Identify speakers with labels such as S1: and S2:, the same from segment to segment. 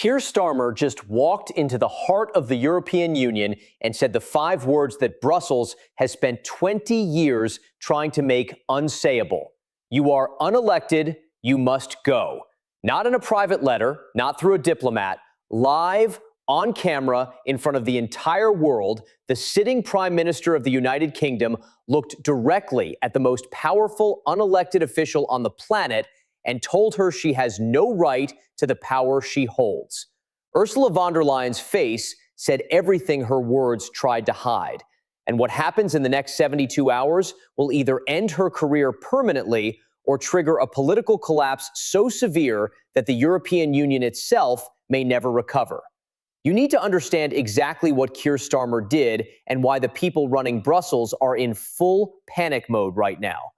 S1: Keir Starmer just walked into the heart of the European Union and said the 5 words that Brussels has spent 20 years trying to make unsayable. You are unelected, you must go. Not in a private letter, not through a diplomat, live on camera in front of the entire world, the sitting Prime Minister of the United Kingdom looked directly at the most powerful unelected official on the planet and told her she has no right to the power she holds. Ursula von der Leyen's face said everything her words tried to hide. And what happens in the next 72 hours will either end her career permanently or trigger a political collapse so severe that the European Union itself may never recover. You need to understand exactly what Keir Starmer did and why the people running Brussels are in full panic mode right now.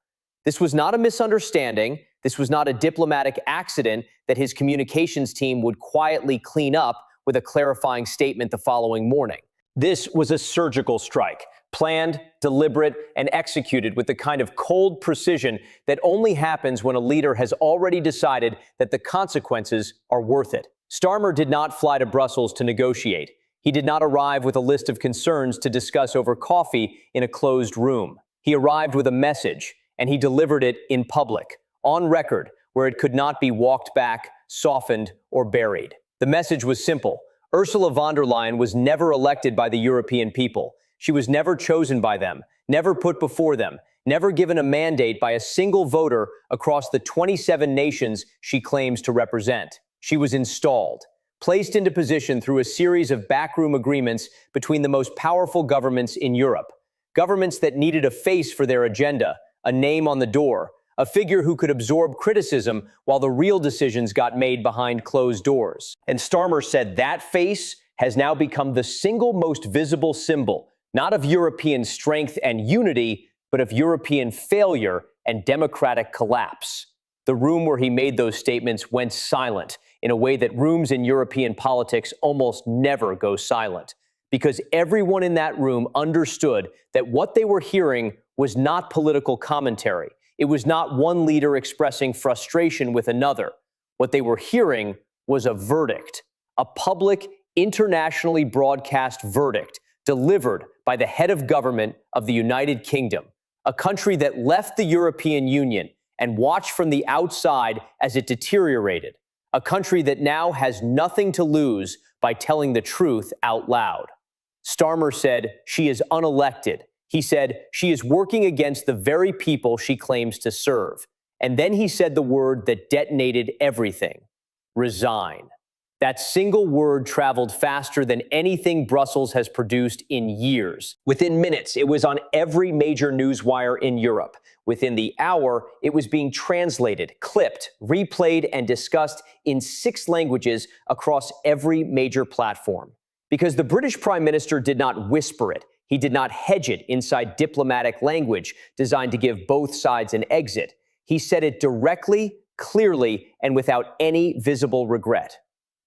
S1: This was not a misunderstanding. This was not a diplomatic accident that his communications team would quietly clean up with a clarifying statement the following morning. This was a surgical strike, planned, deliberate, and executed with the kind of cold precision that only happens when a leader has already decided that the consequences are worth it. Starmer did not fly to Brussels to negotiate. He did not arrive with a list of concerns to discuss over coffee in a closed room. He arrived with a message, and he delivered it in public, on record, where it could not be walked back, softened, or buried. The message was simple. Ursula von der Leyen was never elected by the European people. She was never chosen by them, never put before them, never given a mandate by a single voter across the 27 nations she claims to represent. She was installed, placed into position through a series of backroom agreements between the most powerful governments in Europe, governments that needed a face for their agenda, a name on the door, a figure who could absorb criticism while the real decisions got made behind closed doors. And Starmer said that face has now become the single most visible symbol, not of European strength and unity, but of European failure and democratic collapse. The room where he made those statements went silent in a way that rooms in European politics almost never go silent, because everyone in that room understood that what they were hearing was not political commentary. It was not one leader expressing frustration with another. What they were hearing was a verdict, a public, internationally broadcast verdict delivered by the head of government of the United Kingdom, a country that left the European Union and watched from the outside as it deteriorated, a country that now has nothing to lose by telling the truth out loud. Starmer said she is unelected. He said she is working against the very people she claims to serve. And then he said the word that detonated everything: resign. That single word traveled faster than anything Brussels has produced in years. Within minutes, it was on every major newswire in Europe. Within the hour, it was being translated, clipped, replayed, and discussed in 6 languages across every major platform. Because the British Prime Minister did not whisper it. He did not hedge it inside diplomatic language designed to give both sides an exit. He said it directly, clearly, and without any visible regret.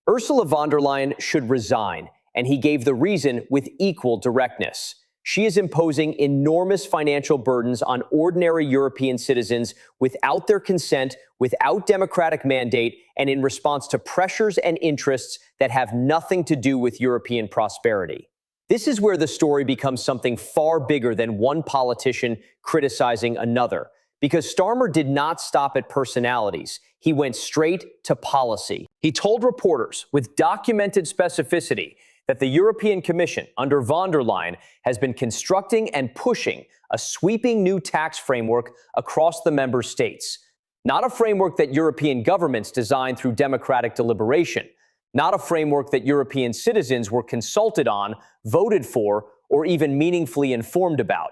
S1: Ursula von der Leyen should resign, and he gave the reason with equal directness. She is imposing enormous financial burdens on ordinary European citizens without their consent, without democratic mandate, and in response to pressures and interests that have nothing to do with European prosperity. This is where the story becomes something far bigger than one politician criticizing another, because Starmer did not stop at personalities. He went straight to policy. He told reporters with documented specificity that the European Commission under von der Leyen has been constructing and pushing a sweeping new tax framework across the member states. Not a framework that European governments designed through democratic deliberation. Not a framework that European citizens were consulted on, voted for, or even meaningfully informed about.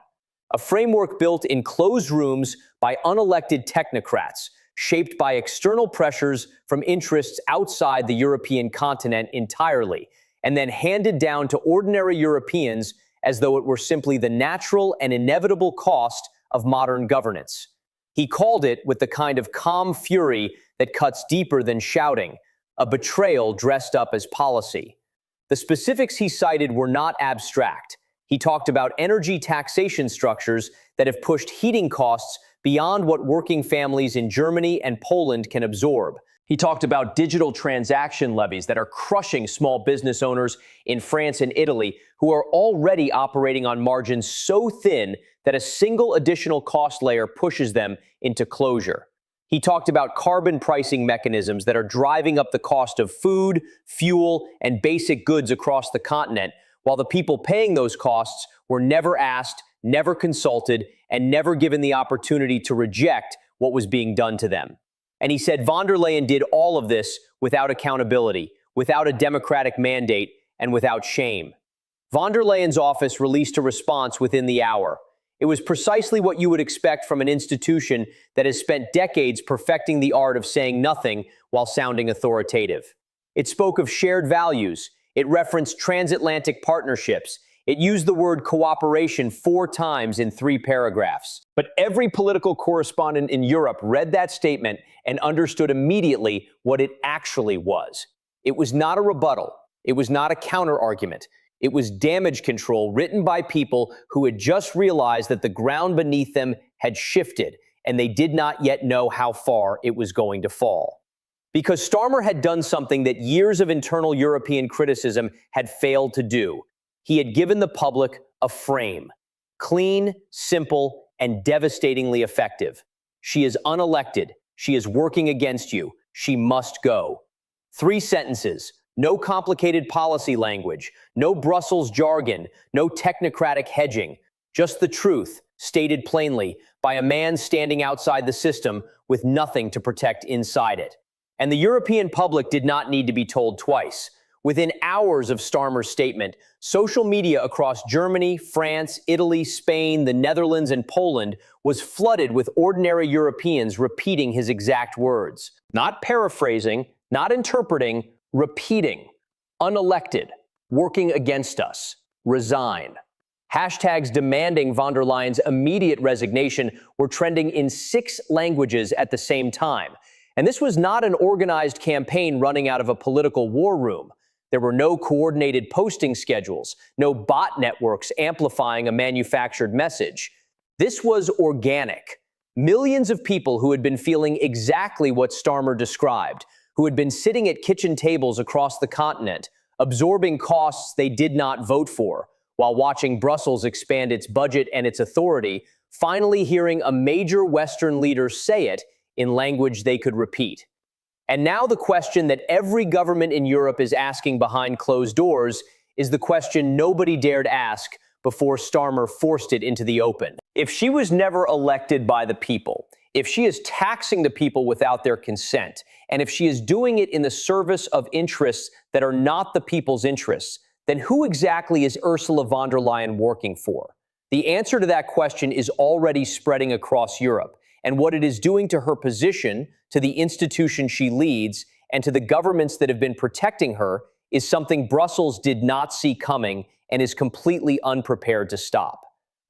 S1: A framework built in closed rooms by unelected technocrats, shaped by external pressures from interests outside the European continent entirely, and then handed down to ordinary Europeans as though it were simply the natural and inevitable cost of modern governance. He called it with the kind of calm fury that cuts deeper than shouting, a betrayal dressed up as policy. The specifics he cited were not abstract. He talked about energy taxation structures that have pushed heating costs beyond what working families in Germany and Poland can absorb, He talked about digital transaction levies that are crushing small business owners in France and Italy who are already operating on margins so thin that a single additional cost layer pushes them into closure. He talked about carbon pricing mechanisms that are driving up the cost of food, fuel, and basic goods across the continent, while the people paying those costs were never asked, never consulted, and never given the opportunity to reject what was being done to them. And he said von der Leyen did all of this without accountability, without a democratic mandate, and without shame. Von der Leyen's office released a response within the hour. It was precisely what you would expect from an institution that has spent decades perfecting the art of saying nothing while sounding authoritative. It spoke of shared values. It referenced transatlantic partnerships. It used the word cooperation 4 times in 3 paragraphs. But every political correspondent in Europe read that statement and understood immediately what it actually was. It was not a rebuttal. It was not a counter-argument. It was damage control written by people who had just realized that the ground beneath them had shifted, and they did not yet know how far it was going to fall. Because Starmer had done something that years of internal European criticism had failed to do. He had given the public a frame. Clean, simple, and devastatingly effective. She is unelected. She is working against you. She must go. 3 sentences. No complicated policy language, no Brussels jargon, no technocratic hedging, just the truth, stated plainly by a man standing outside the system with nothing to protect inside it. And the European public did not need to be told twice. Within hours of Starmer's statement, social media across Germany, France, Italy, Spain, the Netherlands, and Poland was flooded with ordinary Europeans repeating his exact words. Not paraphrasing, not interpreting, repeating, unelected, working against us, resign. Hashtags demanding von der Leyen's immediate resignation were trending in 6 languages at the same time. And this was not an organized campaign running out of a political war room. There were no coordinated posting schedules, no bot networks amplifying a manufactured message. This was organic. Millions of people who had been feeling exactly what Starmer described, who had been sitting at kitchen tables across the continent, absorbing costs they did not vote for, while watching Brussels expand its budget and its authority, finally hearing a major Western leader say it in language they could repeat. And now the question that every government in Europe is asking behind closed doors is the question nobody dared ask before Starmer forced it into the open. If she was never elected by the people, if she is taxing the people without their consent, and if she is doing it in the service of interests that are not the people's interests, then who exactly is Ursula von der Leyen working for? The answer to that question is already spreading across Europe, and what it is doing to her position, to the institution she leads, and to the governments that have been protecting her is something Brussels did not see coming and is completely unprepared to stop.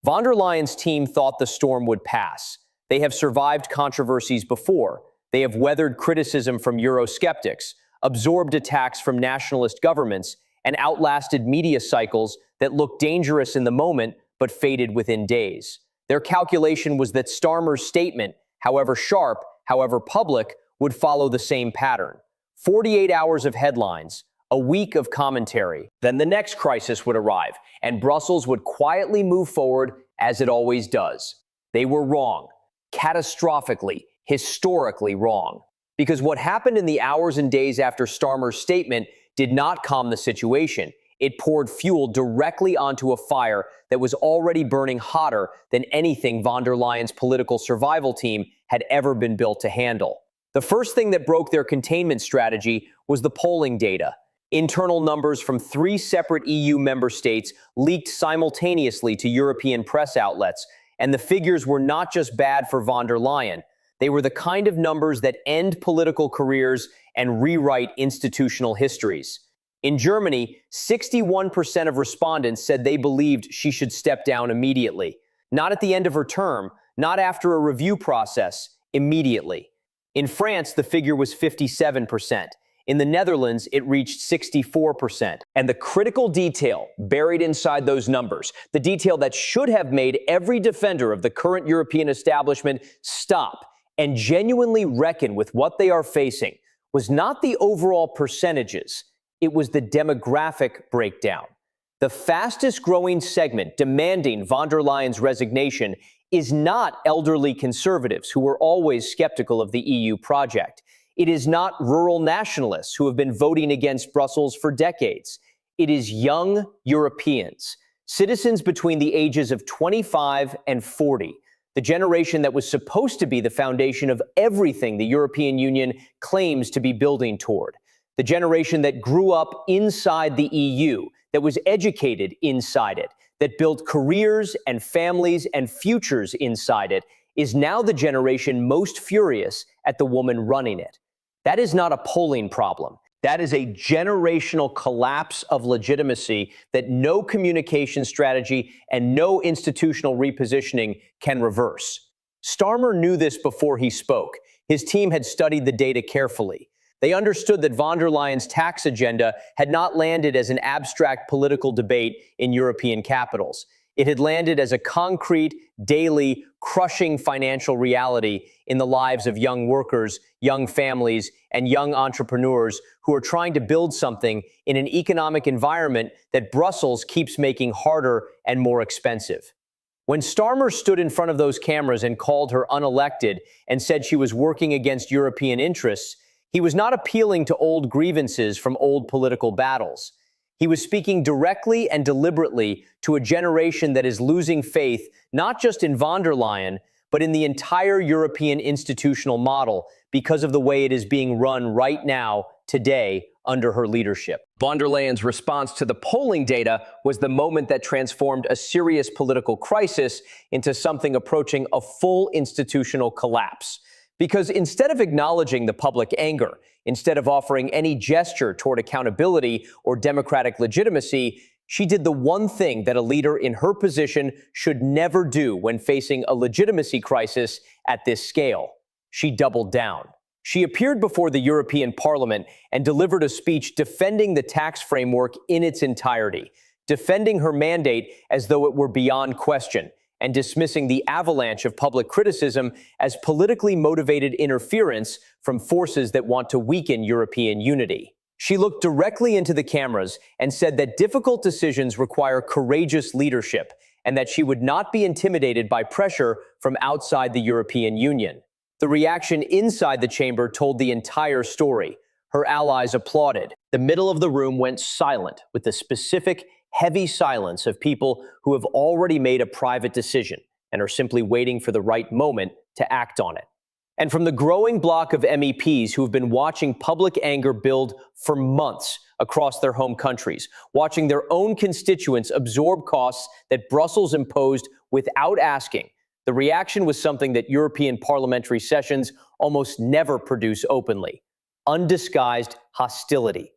S1: Von der Leyen's team thought the storm would pass. They have survived controversies before. They have weathered criticism from Eurosceptics, absorbed attacks from nationalist governments, and outlasted media cycles that looked dangerous in the moment but faded within days. Their calculation was that Starmer's statement, however sharp, however public, would follow the same pattern. 48 hours of headlines, a week of commentary, then the next crisis would arrive, and Brussels would quietly move forward as it always does. They were wrong. Catastrophically, historically wrong. Because what happened in the hours and days after Starmer's statement did not calm the situation. It poured fuel directly onto a fire that was already burning hotter than anything von der Leyen's political survival team had ever been built to handle. The first thing that broke their containment strategy was the polling data. Internal numbers from 3 separate EU member states leaked simultaneously to European press outlets, and the figures were not just bad for von der Leyen. They were the kind of numbers that end political careers and rewrite institutional histories. In Germany, 61% of respondents said they believed she should step down immediately. Not at the end of her term, not after a review process, immediately. In France, the figure was 57%. In the Netherlands, it reached 64%. And the critical detail buried inside those numbers, the detail that should have made every defender of the current European establishment stop and genuinely reckon with what they are facing, was not the overall percentages, it was the demographic breakdown. The fastest growing segment demanding von der Leyen's resignation is not elderly conservatives who were always skeptical of the EU project. It is not rural nationalists who have been voting against Brussels for decades. It is young Europeans, citizens between the ages of 25 and 40, the generation that was supposed to be the foundation of everything the European Union claims to be building toward, the generation that grew up inside the EU, that was educated inside it, that built careers and families and futures inside it, is now the generation most furious at the woman running it. That is not a polling problem. That is a generational collapse of legitimacy that no communication strategy and no institutional repositioning can reverse. Starmer knew this before he spoke. His team had studied the data carefully. They understood that von der Leyen's tax agenda had not landed as an abstract political debate in European capitals. It had landed as a concrete, daily, crushing financial reality in the lives of young workers, young families, and young entrepreneurs who are trying to build something in an economic environment that Brussels keeps making harder and more expensive. When Starmer stood in front of those cameras and called her unelected and said she was working against European interests, he was not appealing to old grievances from old political battles. He was speaking directly and deliberately to a generation that is losing faith not just in von der Leyen, but in the entire European institutional model because of the way it is being run right now, today, under her leadership. Von der Leyen's response to the polling data was the moment that transformed a serious political crisis into something approaching a full institutional collapse. Because instead of acknowledging the public anger, instead of offering any gesture toward accountability or democratic legitimacy, she did the one thing that a leader in her position should never do when facing a legitimacy crisis at this scale. She doubled down. She appeared before the European Parliament and delivered a speech defending the tax framework in its entirety, defending her mandate as though it were beyond question, and dismissing the avalanche of public criticism as politically motivated interference from forces that want to weaken European unity. She looked directly into the cameras and said that difficult decisions require courageous leadership and that she would not be intimidated by pressure from outside the European Union. The reaction inside the chamber told the entire story. Her allies applauded. The middle of the room went silent with the specific, heavy silence of people who have already made a private decision and are simply waiting for the right moment to act on it. And from the growing block of MEPs who have been watching public anger build for months across their home countries, watching their own constituents absorb costs that Brussels imposed without asking, the reaction was something that European parliamentary sessions almost never produce openly: undisguised hostility.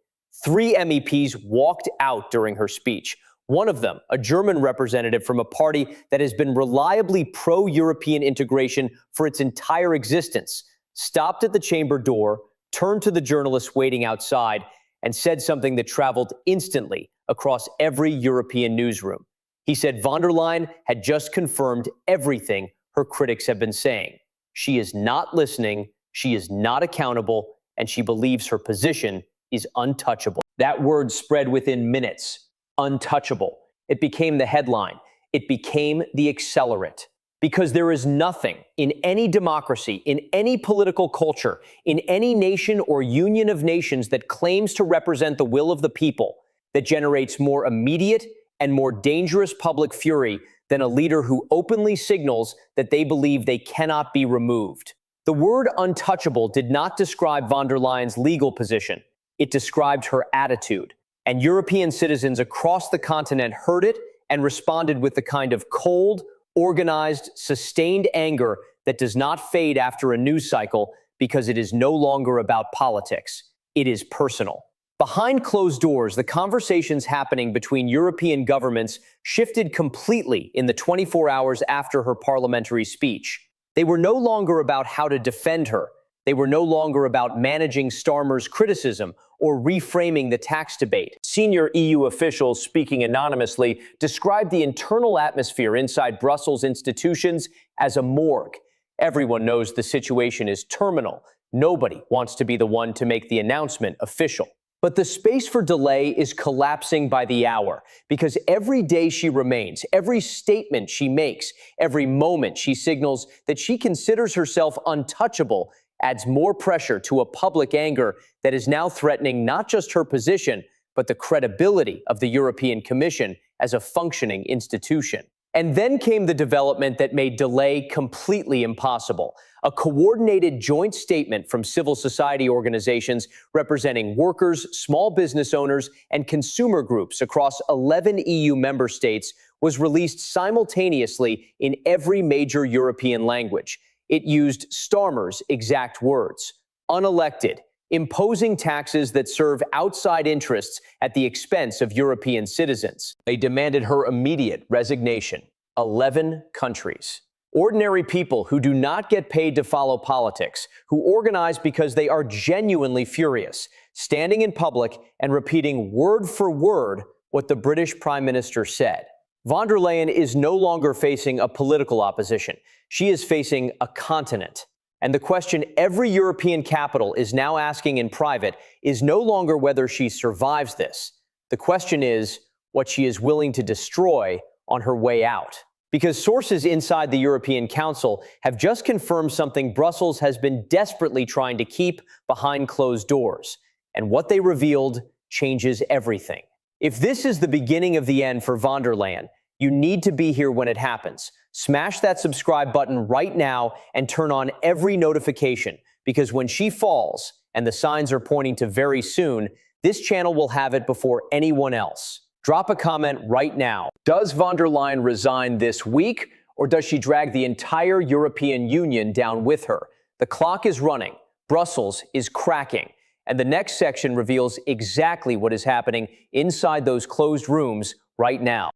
S1: 3 MEPs walked out during her speech. One of them, a German representative from a party that has been reliably pro-European integration for its entire existence, stopped at the chamber door, turned to the journalists waiting outside, and said something that traveled instantly across every European newsroom. He said von der Leyen had just confirmed everything her critics have been saying. She is not listening, she is not accountable, and she believes her position is untouchable. That word spread within minutes. Untouchable. It became the headline. It became the accelerant. Because there is nothing in any democracy, in any political culture, in any nation or union of nations that claims to represent the will of the people that generates more immediate and more dangerous public fury than a leader who openly signals that they believe they cannot be removed. The word untouchable did not describe von der Leyen's legal position. It described her attitude. And European citizens across the continent heard it and responded with the kind of cold, organized, sustained anger that does not fade after a news cycle because it is no longer about politics. It is personal. Behind closed doors, the conversations happening between European governments shifted completely in the 24 hours after her parliamentary speech. They were no longer about how to defend her. They were no longer about managing Starmer's criticism or reframing the tax debate. Senior EU officials, speaking anonymously, described the internal atmosphere inside Brussels institutions as a morgue. Everyone knows the situation is terminal. Nobody wants to be the one to make the announcement official. But the space for delay is collapsing by the hour because every day she remains, every statement she makes, every moment she signals that she considers herself untouchable adds more pressure to a public anger that is now threatening not just her position, but the credibility of the European Commission as a functioning institution. And then came the development that made delay completely impossible. A coordinated joint statement from civil society organizations representing workers, small business owners, and consumer groups across 11 EU member states was released simultaneously in every major European language. It used Starmer's exact words: unelected, imposing taxes that serve outside interests at the expense of European citizens. They demanded her immediate resignation. 11 countries. Ordinary people who do not get paid to follow politics, who organize because they are genuinely furious, standing in public and repeating word for word what the British Prime Minister said. Von der Leyen is no longer facing a political opposition. She is facing a continent. And the question every European capital is now asking in private is no longer whether she survives this. The question is what she is willing to destroy on her way out. Because sources inside the European Council have just confirmed something Brussels has been desperately trying to keep behind closed doors. And what they revealed changes everything. If this is the beginning of the end for von der Leyen, you need to be here when it happens. Smash that subscribe button right now and turn on every notification, because when she falls, and the signs are pointing to very soon, this channel will have it before anyone else. Drop a comment right now. Does von der Leyen resign this week, or does she drag the entire European Union down with her? The clock is running. Brussels is cracking. And the next section reveals exactly what is happening inside those closed rooms right now.